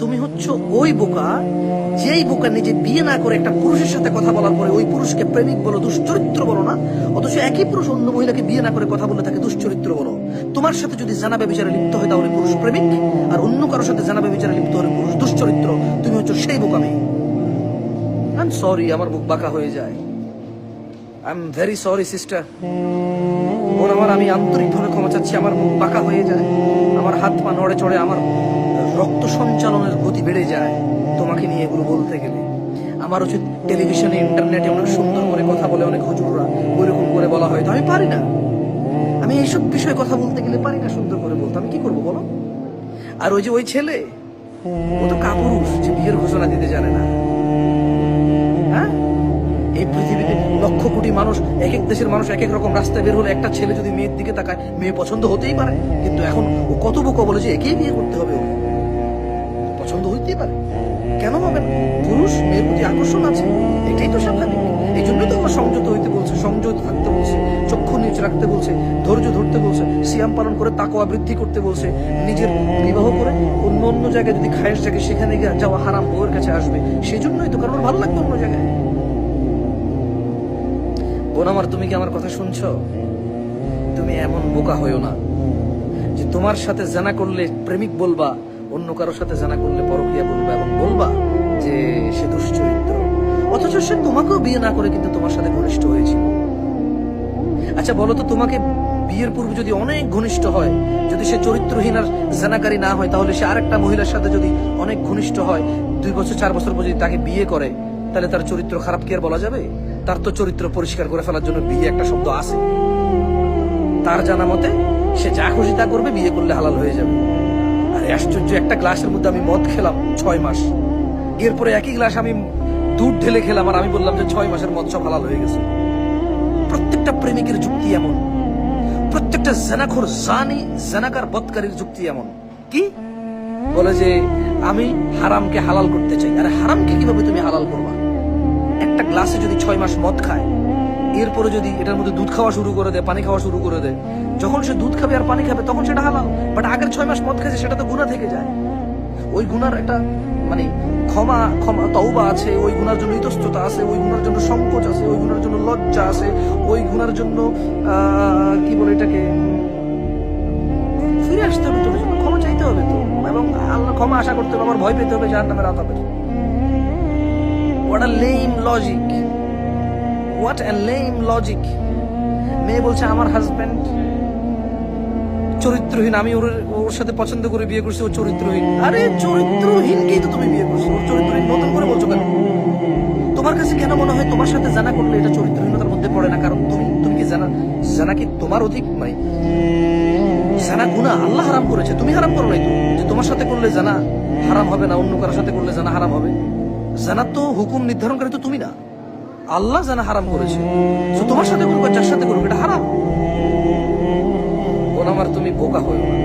তুমি হচ্ছে ওই বোকা, যেই বোকা নিজে বিয়ে না করে একটা পুরুষের সাথে কথা বলার পরে ওই পুরুষকে প্রেমিক বলো, দুশ্চরিত্র বলো না, অথচ একই পুরুষ অন্য মহিলাকে বিয়ে না করে কথা বলে তাকে দুশ্চরিত্র বলো। তোমার সাথে যদি জানা ব্যভিচারে লিপ্ত হয় তাহলে পুরুষ প্রেমিক, আর অন্য কারোর সাথে জানা ব্যভিচারে লিপ্ত হলে পুরুষ দুশ্চরিত্র। তুমি হচ্ছে সেই বোকা মেয়ে। আই এম সরি, আমার মুখ বাঁকা হয়ে যায়। I am very sorry sister. বোন আমার, আমি আন্তরিকভাবে ক্ষমা চাচ্ছি, আমার মুখ বাঁকা হয়ে যায়, আমার হাত পা নড়ে চড়ে, আমার রক্ত সঞ্চালনের গতি বেড়ে যায় তোমাকে নিয়ে এগুলো বলতে গেলে। আমার হচ্ছে টেলিভিশনে ইন্টারনেটে অনেক সুন্দর করে কথা বলে অনেক হুজুররা, ওইরকম করে বলা হয়, তো আমি পারি না। আমি এইসব বিষয়ে কথা বলতে গেলে পারি না সুন্দর করে বলতে, আমি কি করবো বলো? আর ওই যে ওই ছেলে, ও তো কাপুরুষ যে বিয়ের ঘোষণা দিতে জানে না। হ্যাঁ, এই পৃথিবীতে লক্ষ কোটি মানুষ, এক এক দেশের মানুষ এক এক রকম রাস্তায় বের হলে একটা ছেলে যদি মেয়ের দিকে তাকায়, মেয়ে পছন্দ হতেই পারে, কিন্তু এখন ও কত বোকা বলে যে একেই বিয়ে করতে হবে, ও পছন্দ হইতেই পারে, কেন হবে না? পুরুষ মেয়ের প্রতি আকর্ষণ আছে, এটাই তো স্বাভাবিক। এই জন্যই তো আমার সংযত হইতে বলছে, সংযত থাকতে বলছে, চক্ষু নিচ রাখতে বলছে, ধৈর্য ধরতে বলছে, সিয়াম পালন করে তাকওয়া বৃদ্ধি করতে বলছে। নিজের বিবাহ করে অন্য অন্য জায়গায় যদি খায়েশ জাগে সেখানে গিয়ে যাওয়া হারাম, বউয়ের কাছে আসবে, সেই জন্যই তো, কারণ ওর ভালো লাগবে অন্য জায়গায়। বোন আমার, তুমি কি আমার কথা শুনছো? তুমি এমন বোকা হইও না যে তোমার সাথে জানা করলে প্রেমিক বলবা, অন্য কারোর সাথে জানা করলে পরকীয়া বলবা, এবং বলবা যে সে দুশ্চরিত্র, অথচ সে তোমাকেও বিয়ে না করে কিন্তু তোমার সাথে ঘনিষ্ঠ হয়েছিল। আচ্ছা বলো তো, তোমাকে বিয়ের পূর্বে যদি অনেক ঘনিষ্ঠ হয়, যদি সে চরিত্রহীন আর জানাকারী না হয়, তাহলে সে আরেকটা মহিলার সাথে যদি অনেক ঘনিষ্ঠ হয়, 2 বছর 4 বছর পর যদি তাকে বিয়ে করে, তাহলে তার চরিত্র খারাপ কি আর বলা যাবে? তার তো চরিত্র পরিষ্কার করে ফেলার জন্য বিয়ে একটা শব্দ আছে। তার জানা মতে সে যা খুশি তা করবে, বিয়ে করলে হালাল হয়ে যাবে। আর আশ্চর্য, একটা গ্লাসের মধ্যে আমি মদ খেলাম 6 মাস, এরপরে একই গ্লাস আমি দুধ ঢেলে খেলাম, আর আমি বললাম যে 6 মাসের মদ সব হালাল হয়ে গেছে। প্রত্যেকটা প্রেমিকের যুক্তি এমন, প্রত্যেকটা জানাখোর জানি জানাকার বদকারীর যুক্তি এমন। কি বলে যে আমি হারামকে হালাল করতে চাই। আরে হারামকে কিভাবে তুমি হালাল করবা? একটা গ্লাসে যদি 6 মাস মদ খায়, এরপরে যদি এটার মধ্যে দুধ খাওয়া শুরু করে দেয়, পানি খাওয়া শুরু করে দেয়, যখন সে দুধ খাবে আর পানি খাবে তখন সেটা হালাল। বাট আগের 6 মাস মদ খাইছে, সেটা তো গুনাহ থেকে যায়। ওই গুনার একটা মানে ক্ষমা ক্ষমা তওবা আছে, ওই গুনার জন্য ইতস্ততা আছে, ওই গুনার জন্য সংকোচ আছে, ওই গুনার জন্য লজ্জা আছে, ওই গুনার জন্য কি বলে এটাকে, ফিরে আসতে হবে, তোর জন্য ক্ষমা চাইতে হবে তো, এবং আল্লাহ ক্ষমা আশা করতে হবে, আবার ভয় পেতে হবে জাহান্নামের আযাবের। What a lame logic, what a lame logic. মেয়ে বলছে আমার হাজবেন্ড চরিত্রহীন, আমি ওর সাথে পছন্দ করে বিয়ে করছি, ও চরিত্রহীন। আরে চরিত্রহীনকেই তো তুমি বিয়ে করছো, ওর চরিত্রহীন নতুন করে বলছো কেন? তোমার কাছে কেন মনে হয় তোমার সাথে জানা করলে এটা চরিত্রহীনতার মধ্যে পড়ে না? কারণ তুমি কি জানা কি তোমার অধিক মানে জানা গুনাহ আল্লাহ হারাম করেছে, তুমি হারাম করো নাই তো, যে তোমার সাথে করলে জানা হারাম হবে না, অন্য কারোর সাথে করলে জানা হারাম হবে? জানা তো হুকুম নির্ধারণকারী তো তুমি না, আল্লাহ জানা হারাম করেছে। তো তোমার সাথে করবে, যার সাথে করবে, এটা হারাম। বোন আমার, তুমি বোকা হয়েও না।